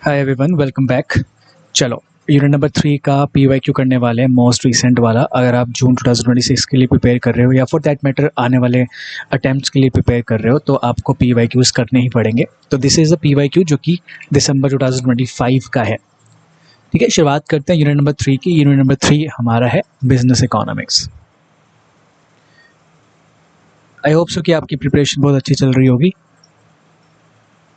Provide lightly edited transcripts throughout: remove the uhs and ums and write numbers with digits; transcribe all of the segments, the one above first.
Hi everyone, welcome back. चलो, unit number 3 का PYQ करने वाले हैं, मोस्ट रिसेंट वाला। अगर आप जून 2026 के लिए प्रिपेयर कर रहे हो या फॉर दैट मैटर आने वाले अटेम्प्ट्स के लिए प्रिपेयर कर रहे हो तो आपको पीवाईक्यूज करने ही पड़ेंगे। तो दिस इज़ अ पीवाईक्यू जो कि दिसंबर 2025 का है। ठीक है, शुरुआत करते हैं यूनिट नंबर 3 की। यूनिट नंबर 3 हमारा है business economics. I hope so कि आपकी प्रिपरेशन बहुत अच्छी चल रही होगी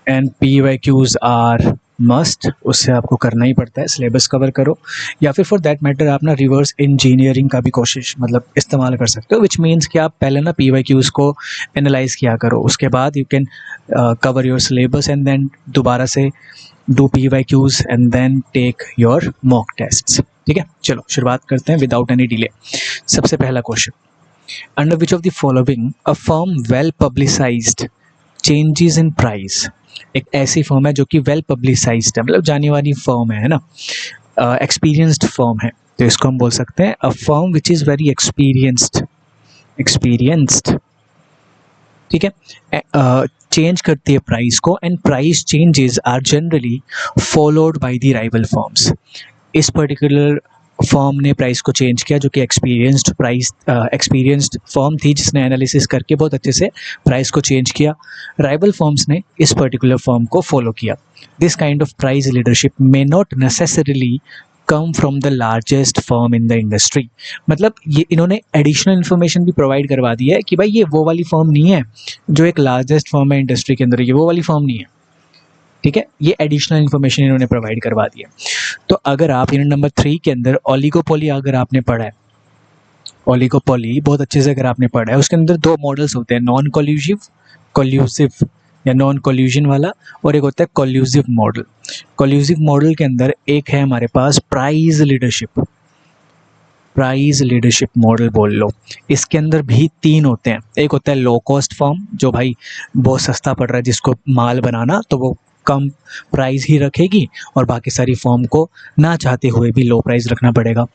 एंड पीवाईक्यूज आर मस्ट, उससे आपको करना ही पड़ता है। सिलेबस कवर करो या फिर फॉर दैट मैटर आप ना रिवर्स इंजीनियरिंग का भी कोशिश इस्तेमाल कर सकते हो, विच मीन्स कि आप पहले ना पीवाईक्यूज को एनालाइज किया करो, उसके बाद you can cover your syllabus and then दोबारा से do PYQs and then take your mock tests. ठीक है, चलो शुरुआत करते हैं विदाउट एनी डिले। सबसे पहला question, under which of the following a firm well publicised changes in price. एक ऐसी फर्म है जो कि वेल पब्लिसाइज्ड है, मतलब जानी मानी फर्म है ना, एक्सपीरियंस्ड फर्म है, तो इसको हम बोल सकते हैं a firm which is very experienced. ठीक है, चेंज करती है प्राइस को and price changes are generally followed by the rival firms. इस पर्टिकुलर फर्म ने प्राइस को चेंज किया जो कि एक्सपीरियंस्ड फर्म थी, जिसने एनालिसिस करके बहुत अच्छे से प्राइस को चेंज किया। राइवल फर्म्स ने इस पर्टिकुलर फर्म को फॉलो किया। This kind of price leadership may not necessarily come from the largest firm in the industry. मतलब ये इन्होंने एडिशनल इन्फॉर्मेशन भी प्रोवाइड करवा दी है कि भाई ये वो वाली फर्म नहीं है जो एक लार्जेस्ट फर्म है इंडस्ट्री के अंदर, ये वो वाली फर्म नहीं है। ठीक है, ये एडिशनल इन्फॉर्मेशन इन्होंने प्रोवाइड करवा दी है। तो अगर आप यूनिट नंबर 3 के अंदर ओलिगोपोली अगर आपने पढ़ा है, ओलिगोपोली बहुत अच्छे से अगर आपने पढ़ा है, उसके अंदर दो मॉडल्स होते हैं, नॉन कोल्यूसिव कोल्यूसिव या नॉन कोल्यूजन वाला, और एक होता है कोल्यूसिव मॉडल। कोल्यूसिव मॉडल के अंदर एक है हमारे पास प्राइस लीडरशिप मॉडल बोल लो। इसके अंदर भी 3 होते हैं। एक होता है लो कॉस्ट फर्म, जो भाई बहुत सस्ता पड़ रहा है जिसको माल बनाना, तो वो कम प्राइस ही रखेगी और बाकी सारी फर्म को ना चाहते हुए भी लो प्राइस रखना पड़ेगा।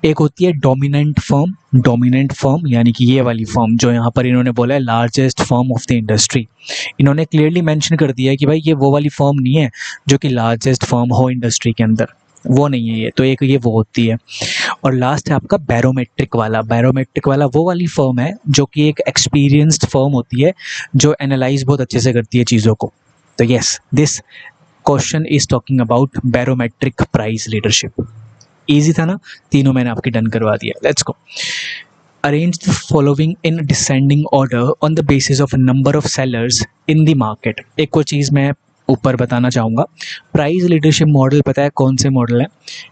एक होती है डोमिनेंट फर्म यानी कि ये वाली फर्म जो यहाँ पर इन्होंने बोला है largest firm of the industry. इन्होंने क्लियरली मेंशन कर दिया है कि भाई ये वो वाली फर्म नहीं है जो कि लार्जेस्ट फर्म हो इंडस्ट्री के अंदर, वो नहीं है ये। तो एक ये वो होती है। और लास्ट है आपका बैरोमेट्रिक वाला वो वाली फर्म है जो कि एक एक्सपीरियंस्ड फर्म होती है, जो एनालाइज बहुत अच्छे से करती है चीज़ों को। तो yes, this question is talking about barometric price leadership. Easy था ना, तीनों मैंने आपकी डन करवा दिया। Let's go. Arrange the following in descending order on the basis of number of sellers in the market. एक और चीज़ मैं ऊपर बताना चाहूँगा, प्राइस लीडरशिप मॉडल पता है कौन से मॉडल है?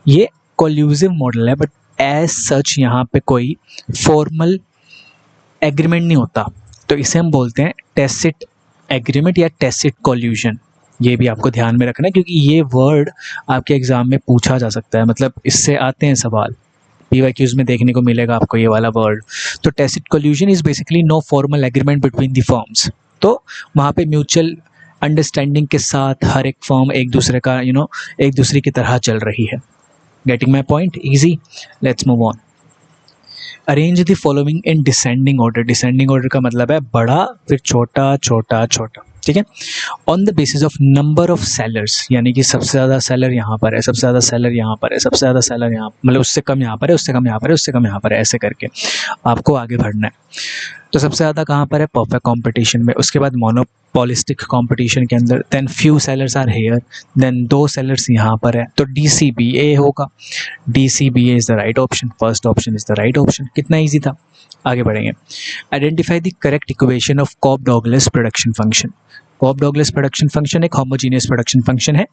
ये कोल्यूसिव मॉडल है, बट एज सच यहाँ पे कोई फॉर्मल एग्रीमेंट नहीं होता, तो इसे हम बोलते हैं टैसिट एग्रीमेंट या टैसिट कोल्यूशन। ये भी आपको ध्यान में रखना है क्योंकि ये वर्ड आपके एग्जाम में पूछा जा सकता है, मतलब इससे आते हैं सवाल, पीवाईक्यूज में देखने को मिलेगा आपको ये वाला वर्ड। तो tacit collusion is basically no formal agreement between the firms. तो वहाँ पे म्यूचुअल अंडरस्टैंडिंग के साथ हर एक फर्म एक दूसरे का एक दूसरे की तरह चल रही है। Getting my point? Easy. Let's move on. Arrange the following in descending order. Descending order का मतलब है बड़ा फिर छोटा छोटा छोटा। ठीक है, on the basis of number of sellers, यानी कि सबसे ज़्यादा सेलर यहाँ पर है, सबसे ज़्यादा सेलर यहाँ पर है, सबसे ज़्यादा सेलर यहाँ, मतलब उससे कम यहाँ पर है, उससे कम यहाँ पर है, उससे कम यहाँ पर है, ऐसे करके आपको आगे बढ़ना है। तो सबसे ज़्यादा कहाँ पर है? परफेक्ट कंपटीशन में, उसके बाद मोनोपोलिस्टिक कंपटीशन के अंदर, then few sellers are here, then 2 sellers यहाँ पर है, तो DCBA होगा। DCBA is the right option, first option is the right option. कितना ईजी था, आगे बढ़ेंगे। Identify the correct equation of Cobb Douglas production function. Cobb Douglas production function एक होमोजीनियस प्रोडक्शन फंक्शन है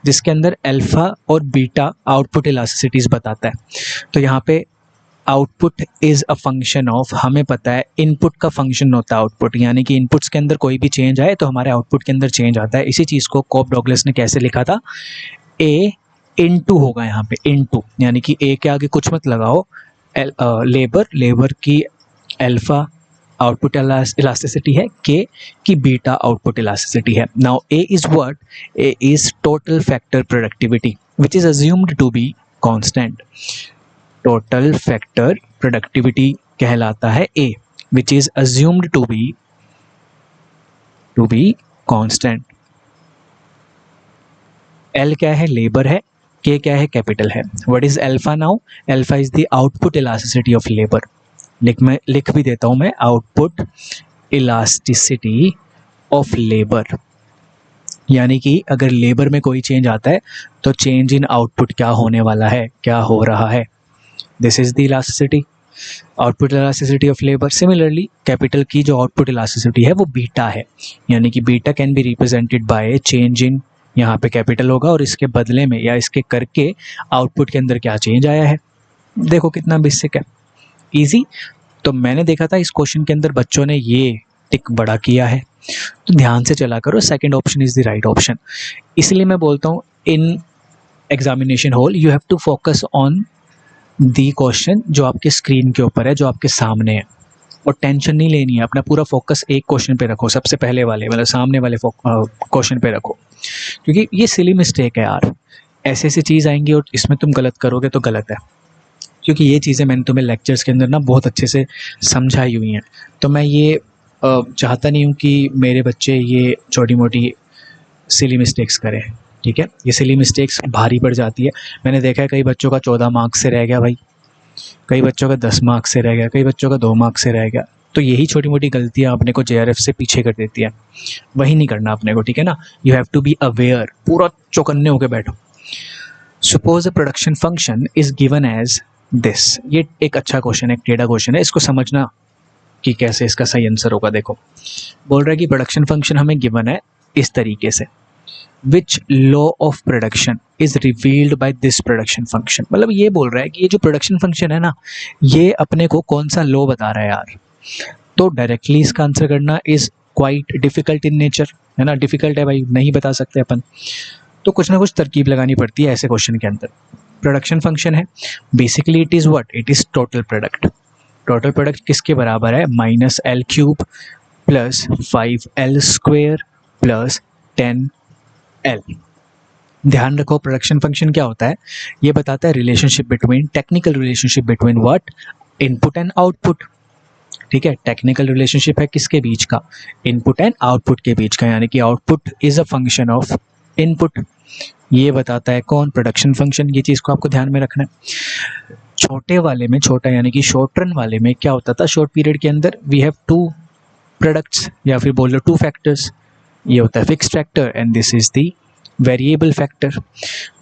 जिसके अंदर अल्फा और बीटा आउटपुट इलास्टिसिटीज बताता है। तो यहाँ पे output is a function of, हमें पता है इनपुट का फंक्शन होता है आउटपुट, यानी कि इनपुट्स के अंदर कोई भी चेंज आए तो हमारे आउटपुट के अंदर चेंज आता है। इसी चीज़ को कॉप डॉगलेस ने कैसे लिखा था? ए इनटू होगा यहाँ पे, इनटू, यानी कि ए के आगे कुछ मत लगाओ, लेबर की अल्फा आउटपुट इलास्टिसिटी है, के की बीटा आउटपुट इलास्टिसिटी है। Now A is what? A is total factor productivity which is assumed to be constant. Total factor productivity कहलाता है A, which is assumed to be constant. L क्या है, labour है, K क्या है, capital है। What is alpha now, alpha is the output elasticity of labour. लिख भी देता हूं मैं, आउटपुट इलास्टिसिटी ऑफ लेबर, यानी कि अगर लेबर में कोई चेंज आता है तो चेंज इन आउटपुट क्या होने वाला है, क्या हो रहा है। This is the elasticity, output elasticity of labour. Similarly capital की जो आउटपुट इलास्टिसिटी है वो बीटा है, यानी कि beta can be represented by change in, यहाँ पे कैपिटल होगा और इसके बदले में या इसके करके आउटपुट के अंदर क्या चेंज आया है। देखो कितना बेसिक है, इजी। तो मैंने देखा था इस क्वेश्चन के अंदर बच्चों ने ये टिक बड़ा किया है, तो ध्यान से चला करो, second option is the right option. इसलिए मैं बोलता हूँ in examination hall you have to focus on the question जो आपके स्क्रीन के ऊपर है, जो आपके सामने है, और टेंशन नहीं लेनी है, अपना पूरा फोकस एक क्वेश्चन पे रखो, सबसे पहले वाले मतलब सामने वाले क्वेश्चन पे रखो, क्योंकि ये सिली मिस्टेक है यार, ऐसे ऐसी चीज़ आएंगी और इसमें तुम गलत करोगे तो गलत है, क्योंकि ये चीज़ें मैंने तुम्हें लेक्चर्स के अंदर ना बहुत अच्छे से समझाई हुई हैं। तो मैं ये चाहता नहीं हूँ कि मेरे बच्चे ये छोटी मोटी सिली मिस्टेक्स करें, ठीक है। ये सिली मिस्टेक्स भारी पड़ जाती है। मैंने देखा है कई बच्चों का 14 मार्क्स से रह गया भाई, कई बच्चों का 10 मार्क्स से रह गया, कई बच्चों का 2 मार्क्स से रह गया। तो यही छोटी मोटी गलतियाँ अपने को JRF से पीछे कर देती है, वही नहीं करना अपने को, ठीक है ना। You have to be aware, पूरा चौकन्ने होकर बैठो। Suppose a production function is given as this, ये एक अच्छा क्वेश्चन है, एक टेढ़ा क्वेश्चन है, इसको समझना कि कैसे इसका सही आंसर होगा। देखो बोल रहा है कि प्रोडक्शन फंक्शन हमें गिवन है इस तरीके से, which law of production is revealed by this production function. मतलब ये बोल रहा है कि ये जो प्रोडक्शन फंक्शन है ना, ये अपने को कौन सा लॉ बता रहा है यार। तो डायरेक्टली इसका आंसर करना is quite difficult in nature, है ना, डिफिकल्ट है भाई, नहीं बता सकते अपन, तो कुछ ना कुछ तरकीब लगानी पड़ती है ऐसे क्वेश्चन के अंदर। प्रोडक्शन फंक्शन है, basically it is what, it is total product. Total product किसके बराबर है, -L³ plus 5L² plus 10L। ध्यान रखो प्रोडक्शन फंक्शन क्या होता है, ये बताता है relationship between, technical relationship between what, input and output, ठीक है। टेक्निकल रिलेशनशिप है किसके बीच का, इनपुट एंड आउटपुट के बीच का, यानी कि output is a function of input, ये बताता है कौन, प्रोडक्शन फंक्शन। ये चीज़ को आपको ध्यान में रखना है। छोटे वाले में, छोटा यानी कि शॉर्ट रन वाले में क्या होता था, शॉर्ट पीरियड के अंदर वी हैव 2 प्रोडक्ट्स या फिर बोल लो 2 फैक्टर्स, ये होता है fix factor and this is the variable factor.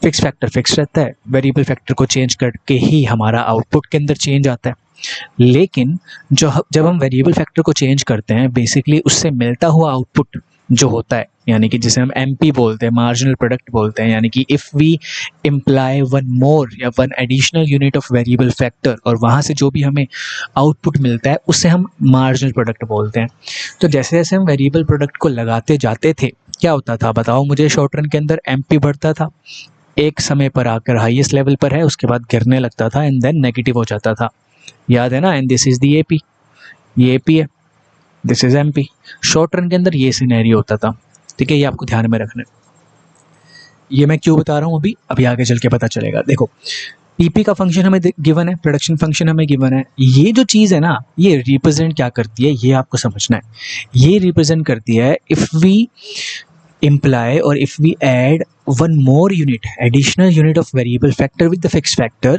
Fix factor fix रहता है, वेरिएबल फैक्टर को चेंज करके ही हमारा आउटपुट के अंदर चेंज आता है। लेकिन जब हम वेरिएबल फैक्टर को चेंज करते हैं, बेसिकली उससे मिलता हुआ आउटपुट जो होता है, यानी कि जिसे हम MP बोलते हैं, मार्जिनल प्रोडक्ट बोलते हैं, यानी कि if we employ one more या one additional unit of variable factor, और वहाँ से जो भी हमें आउटपुट मिलता है उससे हम मार्जिनल प्रोडक्ट बोलते हैं। तो जैसे जैसे हम वेरिएबल प्रोडक्ट को लगाते जाते थे, क्या होता था बताओ मुझे, शॉर्ट रन के अंदर MP बढ़ता था, एक समय पर आकर हाईएस्ट लेवल पर है, उसके बाद गिरने लगता था एंड देन नेगेटिव हो जाता था, याद है ना। And this is the AP, ये AP है, this is MP। Short run के अंदर ये सिनेरियो होता था, ठीक है, ये आपको ध्यान में रखना है। ये मैं क्यों बता रहा हूँ अभी आगे चल के पता चलेगा। देखो PP का फंक्शन हमें गिवन है, प्रोडक्शन फंक्शन हमें गिवन है, ये जो चीज़ है ना, ये रिप्रेजेंट क्या करती है, ये आपको समझना है। ये रिप्रेजेंट करती है if we imply or if we add one more unit, additional unit of variable factor with the fixed factor,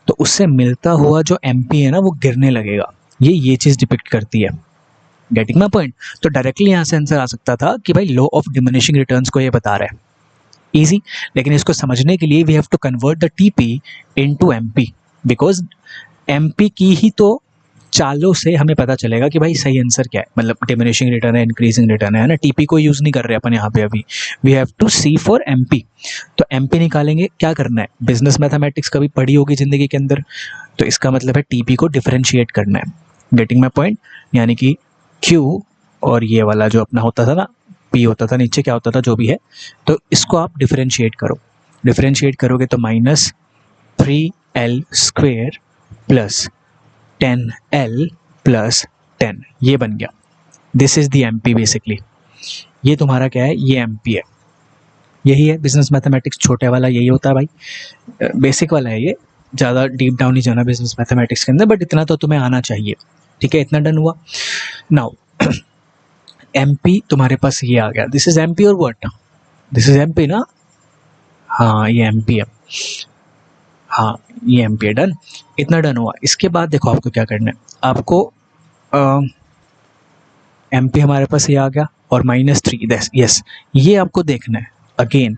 तो उससे मिलता हुआ जो MP है ना वो गिरने लगेगा। ये चीज़ डिपिक्ट करती है, गेटिंग माय पॉइंट। तो डायरेक्टली यहाँ से आंसर आ सकता था कि भाई लॉ ऑफ डिमिनिशिंग रिटर्न्स को ये बता रहा है, इजी। लेकिन इसको समझने के लिए we have to convert the TP into MP, because MP की ही तो चालों से हमें पता चलेगा कि भाई सही आंसर क्या है, मतलब डिमिनिशिंग रिटर्न है, इंक्रीजिंग रिटर्न है ना। TP को यूज़ नहीं कर रहे अपन यहाँ पे अभी, we have to see for MP। तो MP निकालेंगे, क्या करना है, बिजनेस मैथमेटिक्स कभी पढ़ी होगी ज़िंदगी के अंदर, तो इसका मतलब है TP को डिफरेंशिएट करना है, गेटिंग माई पॉइंट। यानी कि Q और ये वाला जो अपना होता था ना, P होता था, नीचे क्या होता था जो भी है, तो इसको आप डिफरेंशिएट करो, डिफरेंशिएट करोगे तो -3L² प्लस 10L प्लस 10, ये बन गया। This is the MP basically. ये तुम्हारा क्या है, ये MP है, यही है बिजनेस मैथमेटिक्स, छोटे वाला यही होता है भाई, बेसिक वाला है ये, ज़्यादा डीप डाउन नहीं जाना बिजनेस मैथमेटिक्स के अंदर, बट इतना तो तुम्हें आना चाहिए, ठीक है। इतना डन हुआ। नाउ MP तुम्हारे पास ये आ गया, दिस इज MP और व्हाट, दिस इज MP ना, हाँ ये एम पी है, हाँ ये एम पी है। डन, इतना डन हुआ। इसके बाद देखो आपको क्या करना है, आपको एम पी हमारे पास ये आ गया और -3, यस ये आपको देखना है। अगेन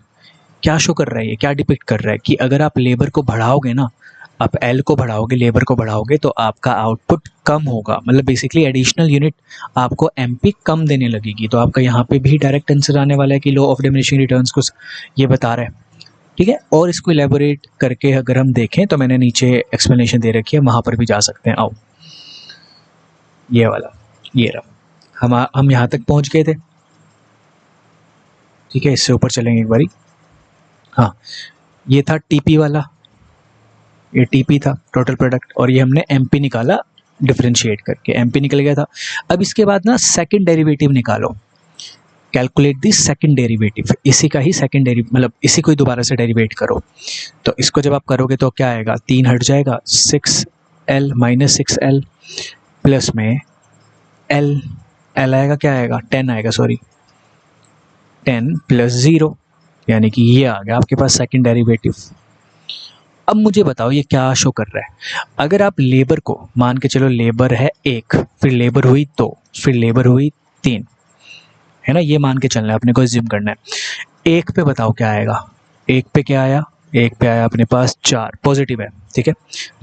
क्या शो कर रहा है, ये क्या डिपिक्ट कर रहा है कि अगर आप लेबर को बढ़ाओगे ना, आप एल को बढ़ाओगे, लेबर को बढ़ाओगे, तो आपका आउटपुट कम होगा, मतलब बेसिकली एडिशनल यूनिट आपको एमपी कम देने लगेगी। तो आपका यहाँ पे भी डायरेक्ट आंसर आने वाला है कि लॉ ऑफ डिमिनिशिंग रिटर्न्स को ये बता रहा है। ठीक है, और इसको इलेबोरेट करके अगर हम देखें तो मैंने नीचे एक्सप्लेनेशन दे रखी है, वहाँ पर भी जा सकते हैं। आओ ये वाला, ये रहा, हम यहाँ तक पहुँच गए थे। ठीक है, इससे ऊपर चलेंगे एक बारी। हाँ ये था टीपी वाला, ये टीपी था टोटल प्रोडक्ट, और ये हमने एमपी निकाला डिफरेंशिएट करके, एमपी निकल गया था। अब इसके बाद ना सेकंड डेरिवेटिव निकालो, कैलकुलेट दी सेकंड डेरिवेटिव, इसी का ही सेकंड डेरिवेटिव, मतलब इसी को ही दोबारा से डेरिवेट करो। तो इसको जब आप करोगे तो क्या आएगा, 3 हट जाएगा, 6l माइनस 6l प्लस में l, l आएगा, क्या आएगा 10 आएगा, सॉरी 10 प्लस 0, यानी कि ये आ गया आपके पास सेकंड डेरिवेटिव। अब मुझे बताओ ये क्या शो कर रहा है। अगर आप लेबर को मान के चलो, लेबर है 1, फिर लेबर हुई 2, फिर लेबर हुई 3, है ना, ये मान के चलना है, अपने को एज्यूम करना है। 1 पे बताओ क्या आएगा, 1 पे क्या आया, 1 पे आया अपने पास 4, पॉजिटिव है, ठीक है।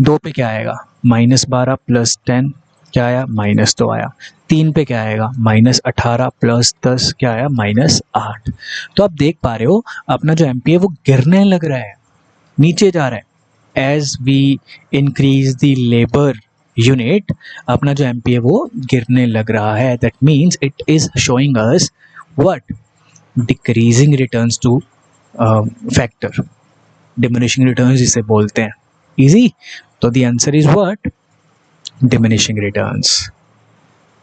2 पे क्या आएगा, -12 प्लस 10 क्या आया, -2 आया। 3 पे क्या आएगा, -18 प्लस 10 क्या आया, -8। तो आप देख पा रहे हो अपना जो एमपी है वो गिरने लग रहा है, नीचे जा रहा है। As we increase the labour unit, अपना जो एमपी है वो गिरने लग रहा है। That means it is showing us what, decreasing returns to factor, diminishing returns जिसे बोलते हैं। इजी, तो the answer is what, diminishing returns.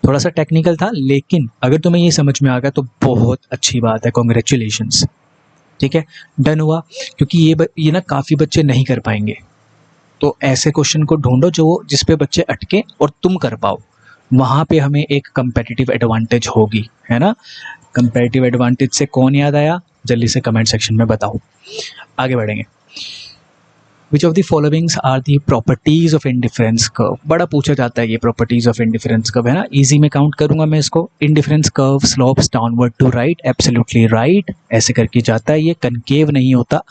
थोड़ा सा टेक्निकल था, लेकिन अगर तुम्हें ये समझ में आ गया तो बहुत अच्छी बात है, कॉन्ग्रेचुलेशंस। ठीक है, डन हुआ, क्योंकि ये ना काफ़ी बच्चे नहीं कर पाएंगे। तो ऐसे क्वेश्चन को ढूंढो जो जिस पे बच्चे अटके और तुम कर पाओ, वहाँ पे हमें एक कंपेटिटिव एडवांटेज होगी, है ना। कंपेटिटिव एडवांटेज से कौन याद आया, जल्दी से कमेंट सेक्शन में बताओ। आगे बढ़ेंगे। Which of the followings are the properties of indifference curve, बड़ा पूछा जाता है ये प्रॉपर्टीज ऑफ इंडिफरेंस कर्व, है ना। इजी में काउंट करूंगा मैं इसको। Indifference curve slopes downward to right, absolutely right, ऐसे करके जाता है। ये कनकेव नहीं होता,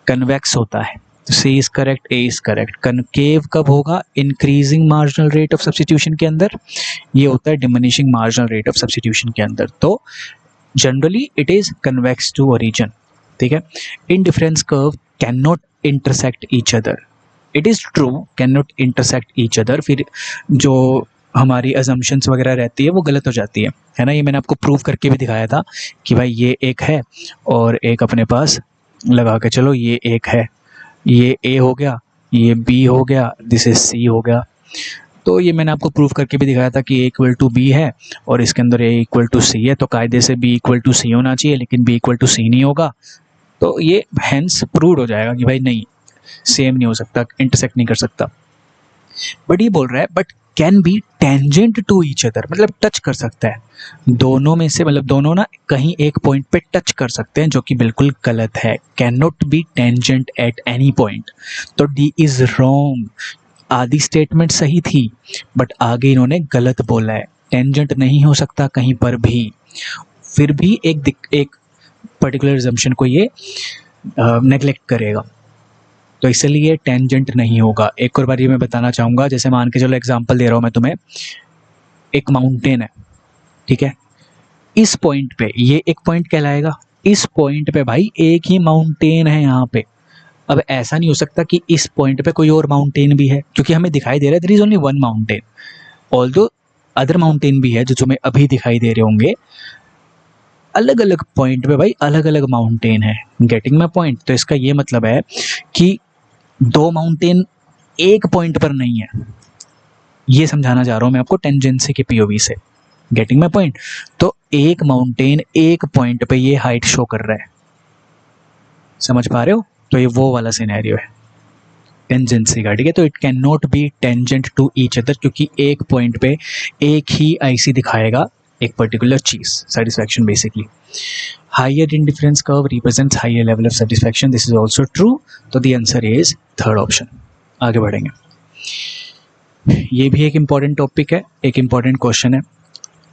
कन्वेक्स होता है। C is correct, A is correct. Concave कब होगा, increasing marginal rate of substitution के अंदर, ये होता है diminishing marginal rate of substitution के अंदर। तो generally it is convex to origin, ठीक है। Indifference curve can not intersect each other, it is true, can not intersect each other. फिर जो हमारी अजम्पशंस वगैरह रहती है वो गलत हो जाती है ना। ये मैंने आपको प्रूव करके भी दिखाया था कि भाई ये एक है और एक अपने पास लगा के चलो, ये एक है, ये ए हो गया, ये बी हो गया, दिस इज सी हो गया। तो ये मैंने आपको प्रूव करके भी दिखाया था कि ए इक्वल टू बी है और इसके अंदर ए इक्वल टू सी है, तो कायदे से बी इक्वल टू सी होना चाहिए, लेकिन बी इक्वल टू सी नहीं होगा। तो ये हैंस प्रूव हो जाएगा कि भाई नहीं, सेम नहीं हो सकता, इंटरसेक्ट नहीं कर सकता। बट ये बोल रहा है but can be tangent to each other, मतलब टच कर सकता है दोनों में से, मतलब दोनों ना कहीं एक पॉइंट पे टच कर सकते हैं, जो कि बिल्कुल गलत है। Can not be tangent at any point, तो डी इज रॉन्ग। आधी स्टेटमेंट सही थी बट आगे इन्होंने गलत बोला है, टेंजेंट नहीं हो सकता कहीं पर भी। फिर भी एक पर्टिकुलर अजम्पशन को ये नेग्लेक्ट करेगा, तो इसलिए टेंजेंट नहीं होगा। एक और बार ये मैं बताना चाहूँगा, जैसे मान के चलो एग्जांपल दे रहा हूँ मैं तुम्हें, एक माउंटेन है, ठीक है। इस पॉइंट पे ये एक पॉइंट कहलाएगा, इस पॉइंट पे भाई एक ही माउंटेन है यहाँ पे। अब ऐसा नहीं हो सकता कि इस पॉइंट पे कोई और माउंटेन भी है, क्योंकि हमें दिखाई दे रहा है there is only one mountain, although other mountain भी है जो तुम्हें अभी दिखाई दे रहे होंगे। अलग अलग पॉइंट पे भाई अलग अलग माउंटेन है, गेटिंग माई पॉइंट। तो इसका ये मतलब है कि दो माउंटेन एक पॉइंट पर नहीं है, ये समझाना चाह रहा हूँ मैं आपको टेंजेंसी के पीओवी से, गेटिंग माई पॉइंट। तो एक माउंटेन एक पॉइंट पे ये हाइट शो कर रहा है, समझ पा रहे हो। तो ये वो वाला सिनेरियो है टेंजेंसी का, ठीक है। तो it can not be tangent to each other, क्योंकि एक पॉइंट पे एक ही आईसी दिखाएगा, एक पर्टिकुलर चीज़, satisfaction basically. Higher indifference curve represents higher level of satisfaction, this is also true, तो the answer is third option. आगे बढ़ेंगे, ये भी एक इम्पॉर्टेंट टॉपिक है, एक इम्पॉर्टेंट क्वेश्चन है,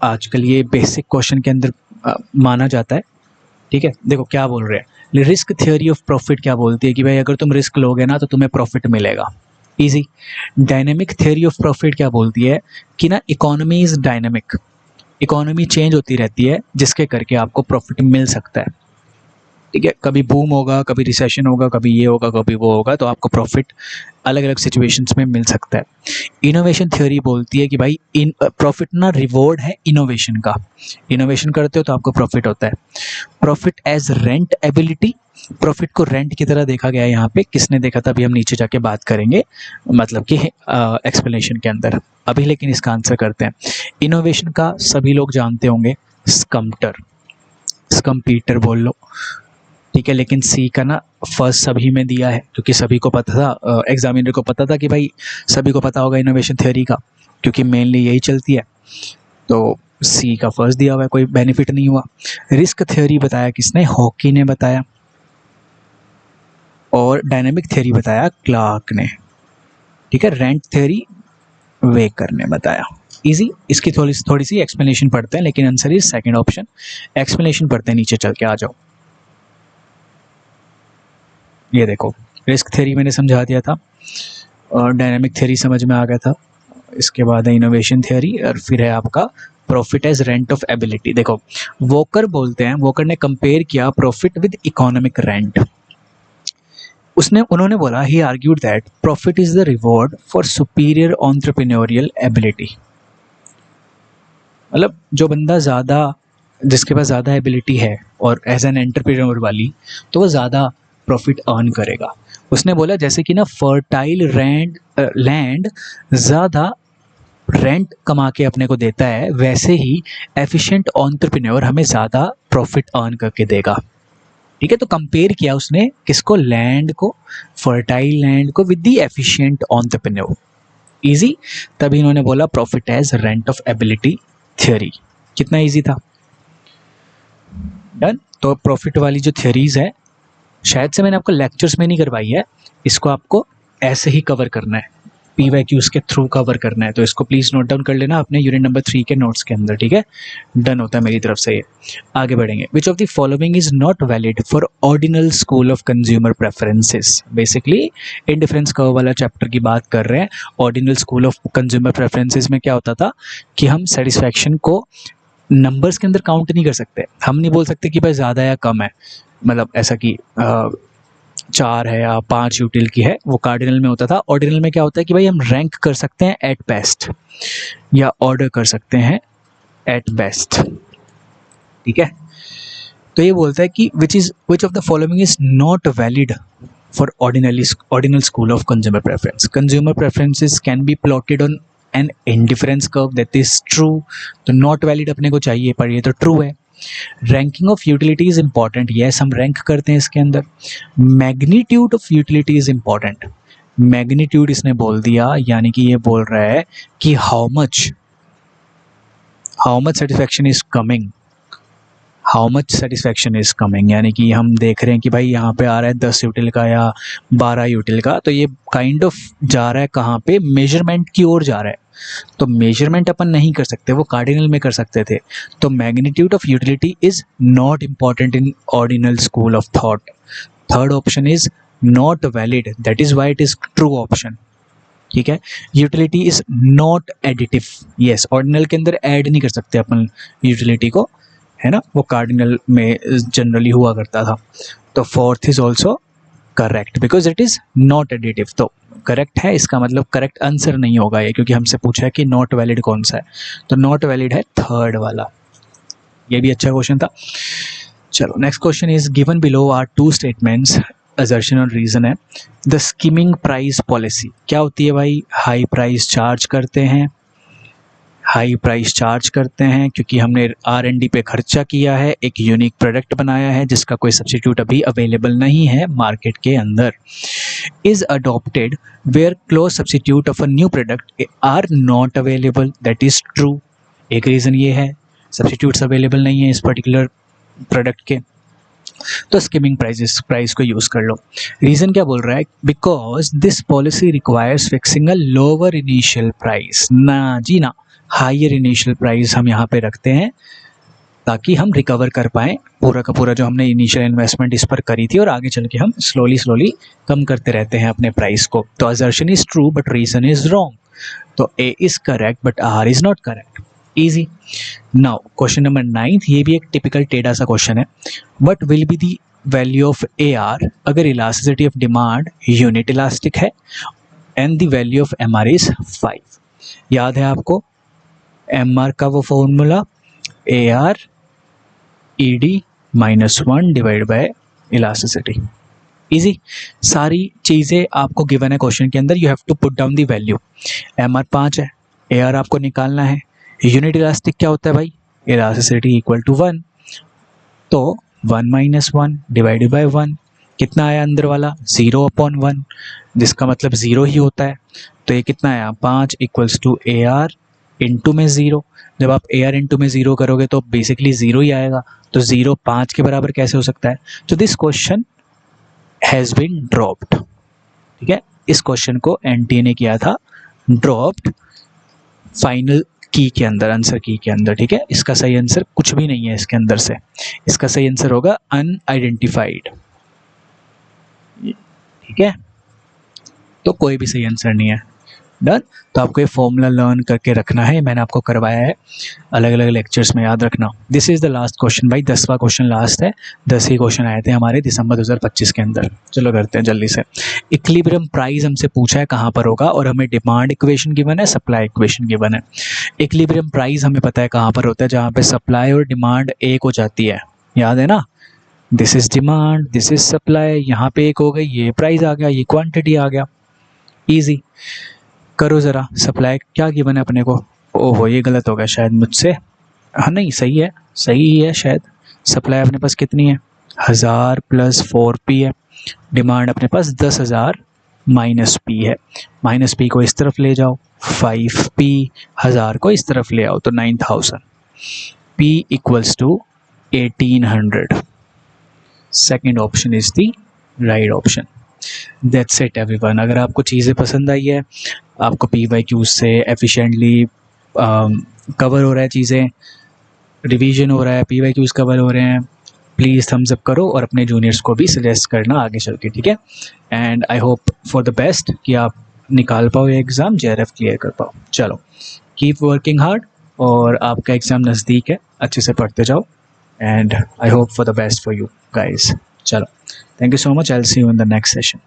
आजकल ये बेसिक क्वेश्चन के अंदर माना जाता है। ठीक है, देखो क्या बोल रहे हैं, रिस्क थियोरी ऑफ प्रॉफिट क्या बोलती है कि भाई अगर तुम रिस्क लोगे ना तो तुम्हें प्रॉफिट मिलेगा, easy. Dynamic theory of profit क्या बोलती है कि ना economy is dynamic, economy change होती रहती है जिसके करके आपको प्रॉफिट मिल सकता है। ठीक है, कभी बूम होगा, कभी रिसेशन होगा, कभी ये होगा, कभी वो होगा, तो आपको प्रॉफिट अलग अलग सिचुएशंस में मिल सकता है। इनोवेशन थ्योरी बोलती है कि भाई इन प्रॉफिट ना रिवॉर्ड है इनोवेशन का, इनोवेशन करते हो तो आपको प्रॉफिट होता है। Profit as rent ability, profit को रेंट की तरह देखा गया है यहाँ पे, किसने देखा था अभी हम नीचे जाके बात करेंगे, मतलब कि एक्सप्लेनेशन के अंदर, अभी लेकिन इसका आंसर करते हैं। इनोवेशन का सभी लोग जानते होंगे, स्कम्प्टर, स्कम्पीटर बोल लो, ठीक है, लेकिन सी का ना फर्स्ट सभी में दिया है क्योंकि सभी को पता था, एग्जामिनर को पता था कि भाई सभी को पता होगा इनोवेशन थ्योरी का, क्योंकि मेनली यही चलती है, तो सी का फर्स्ट दिया हुआ है, कोई बेनिफिट नहीं हुआ। रिस्क थ्योरी बताया किसने, हॉकी ने बताया, और डायनेमिक थ्योरी बताया क्लार्क ने। ठीक है, रेंट थ्योरी वेकर ने बताया। इजी, इसकी थोड़ी सी एक्सप्लेनेशन पढ़ते हैं, लेकिन answer is second option. Explanation पढ़ते हैं, नीचे चल के आ जाओ। ये देखो, रिस्क थ्योरी मैंने समझा दिया था और डायनेमिक थ्योरी समझ में आ गया था, इसके बाद है इनोवेशन थ्योरी, और फिर है आपका profit as rent of ability. देखो वॉकर बोलते हैं, वॉकर ने कंपेयर किया प्रॉफिट विद इकोनॉमिक रेंट। उन्होंने बोला, he argued that profit is the reward for superior entrepreneurial ability. मतलब जो बंदा ज़्यादा, जिसके पास ज़्यादा एबिलिटी है और एज एन एंटरप्रेन्योर वाली, तो वो ज़्यादा प्रॉफिट अर्न करेगा। उसने बोला जैसे कि ना फर्टाइल लैंड ज़्यादा रेंट कमा के अपने को देता है, वैसे ही एफिशिएंट एंटरप्रेन्योर हमें ज़्यादा प्रॉफिट अर्न करके देगा। ठीक है, तो कंपेयर किया उसने किसको, लैंड को, फर्टाइल लैंड को with the efficient entrepreneur. Easy, तभी इन्होंने बोला profit as rent of ability theory. कितना इजी था, डन। तो प्रॉफिट वाली जो थ्योरीज है, शायद से मैंने आपको लेक्चर्स में नहीं करवाई है, इसको आपको ऐसे ही कवर करना है, PYQs के थ्रू कवर करना है, तो इसको प्लीज़ नोट डाउन कर लेना अपने यूनिट नंबर 3 के नोट्स के अंदर। ठीक है, डन होता है मेरी तरफ से ये। आगे बढ़ेंगे, which of the following is not valid for ordinal school of consumer preferences. Basically indifference curve वाला चैप्टर की बात कर रहे हैं। Ordinal school of consumer preferences में क्या होता था कि हम सेटिस्फैक्शन को नंबर्स के अंदर काउंट नहीं कर सकते, हम नहीं बोल सकते कि भाई ज़्यादा या कम है, मतलब ऐसा कि 4 है या 5 यूटिल की है, वो कार्डिनल में होता था। ऑर्डिनल में क्या होता है कि भाई हम रैंक कर सकते हैं एट बेस्ट या ऑर्डर कर सकते हैं एट बेस्ट। ठीक है, तो ये बोलता है कि विच of the following is not valid for ordinal school of consumer preference. Consumer preferences can be plotted on an indifference curve, that is true. तो नॉट वैलिड अपने को चाहिए, पर ये तो ट्रू है। Ranking of utility is important, yes हम rank करते हैं इसके अंदर। Magnitude of utility is important, magnitude इसने बोल दिया, यानी कि ये बोल रहा है कि how much satisfaction is coming, how much satisfaction is coming, यानी कि हम देख रहे हैं कि भाई यहाँ पे आ रहा है 10 यूटिल का या 12 यूटिल का, तो ये काइंड ऑफ जा रहा है कहाँ पे, मेजरमेंट की ओर जा रहा है। तो मेजरमेंट अपन नहीं कर सकते, वो कार्डिनल में कर सकते थे। तो magnitude of utility is not important in ordinal school of thought. Third option is not valid, that is why it is true option. ठीक है, utility is not additive, yes ordinal के अंदर ऐड नहीं कर सकते अपन यूटिलिटी को, है ना, वो कार्डिनल में जनरली हुआ करता था। तो fourth is also correct because it is not additive. तो करेक्ट है, इसका मतलब करेक्ट आंसर नहीं होगा ये, क्योंकि हमसे पूछा है कि नॉट वैलिड कौन सा है, तो नॉट वैलिड है थर्ड वाला। ये भी अच्छा क्वेश्चन था। चलो next question is given below are 2 statements, assertion और रीजन है। द स्कीमिंग प्राइस पॉलिसी क्या होती है भाई, हाई प्राइस चार्ज करते हैं, हाई प्राइस चार्ज करते हैं क्योंकि हमने R&D पे खर्चा किया है, एक यूनिक प्रोडक्ट बनाया है जिसका कोई सब्स्टिट्यूट अभी अवेलेबल नहीं है मार्केट के अंदर। Is adopted where close substitute of a new product are not available, that is true, एक रीज़न ये है। सब्स्टिट्यूट्स अवेलेबल नहीं है इस पर्टिकुलर प्रोडक्ट के, तो स्किमिंग प्राइस को यूज़ कर लो। रीज़न क्या बोल रहा है, because this policy requires fixing a lower initial price. ना जी ना, हायर इनिशियल प्राइस हम यहाँ पे रखते हैं ताकि हम रिकवर कर पाएँ पूरा का पूरा जो हमने इनिशियल इन्वेस्टमेंट इस पर करी थी, और आगे चल के हम स्लोली कम करते रहते हैं अपने प्राइस को। तो assertion is true but reason is wrong. तो A is correct but R is not correct. Easy. Now question number 9, ये भी एक टिपिकल टेढ़ा सा क्वेश्चन है। What will be the value of A R अगर elasticity of demand unit elastic है and the value of M R is 5। याद है आपको एम आर का वो formula, A R E D -1 divide by elasticity. Easy. सारी चीज़ें आपको गिवन है क्वेश्चन के अंदर, you have to put down the value. M R 5 है, ए आर आपको निकालना है। यूनिट इलास्टिक क्या होता है भाई, इलास्टिसिटी इक्वल टू 1, तो 1 - 1 डिवाइडेड बाय 1 कितना आया अंदर वाला 0/1, जिसका मतलब 0 ही होता है। तो ये कितना आया 5 equals to A R into में 0। जब आप ए आर इंटू में 0 करोगे तो बेसिकली 0 ही आएगा, तो 0 5 के बराबर कैसे हो सकता है। तो this question has been dropped. ठीक है, इस क्वेश्चन को एनटीए ने किया था ड्रॉप्ड फाइनल की के अंदर, आंसर की के अंदर। ठीक है, इसका सही आंसर कुछ भी नहीं है इसके अंदर से, इसका सही आंसर होगा अनआइडेंटिफाइड। ठीक है, तो कोई भी सही आंसर नहीं है। डन। तो आपको ये फॉर्मूला लर्न करके रखना है, मैंने आपको करवाया है अलग अलग लेक्चर्स में, याद रखना। This is the last question भाई, 10वां क्वेश्चन लास्ट है। 10 ही क्वेश्चन आए थे हमारे दिसंबर 2025 के अंदर। चलो करते हैं जल्दी से। इक्विलिब्रियम प्राइस हमसे पूछा है कहाँ पर होगा, और हमें डिमांड इक्वेशन गिवन है, सप्लाई इक्वेशन गिवन है। इक्विलिब्रियम प्राइस हमें पता है कहाँ पर होता है, जहाँ पे सप्लाई और डिमांड एक हो जाती है, याद है ना। This is demand, this is supply, यहाँ पे एक हो गई, ये प्राइस आ गया, ये क्वांटिटी आ गया। ईजी। करो ज़रा, सप्लाई क्या गिवन है अपने को। ओहो ये गलत हो गया शायद मुझसे, हाँ नहीं सही है, सही ही है शायद। सप्लाई अपने पास कितनी है 1000 + 4p है। डिमांड अपने पास 10,000 - p है। -p को इस तरफ ले जाओ, 5p 1000 को इस तरफ ले आओ तो 9000। p equals to 1800। Second option is the right option. That's it everyone. अगर आपको चीज़ें पसंद आई है, आपको PYQ से एफिशिएंटली कवर हो रहा है चीज़ें, रिवीजन हो रहा है, PYQs कवर हो रहे हैं, प्लीज़ थम्स अप करो और अपने जूनियर्स को भी सजेस्ट करना आगे चल के। ठीक है, and I hope for the best कि आप निकाल पाओ ये एग्ज़ाम, JRF क्लियर कर पाओ। चलो कीप वर्किंग हार्ड, और आपका एग्ज़ाम नज़दीक है, अच्छे से पढ़ते जाओ, and I hope for the best for you guys. Chalo, thank you so much. I'll see you in the next session.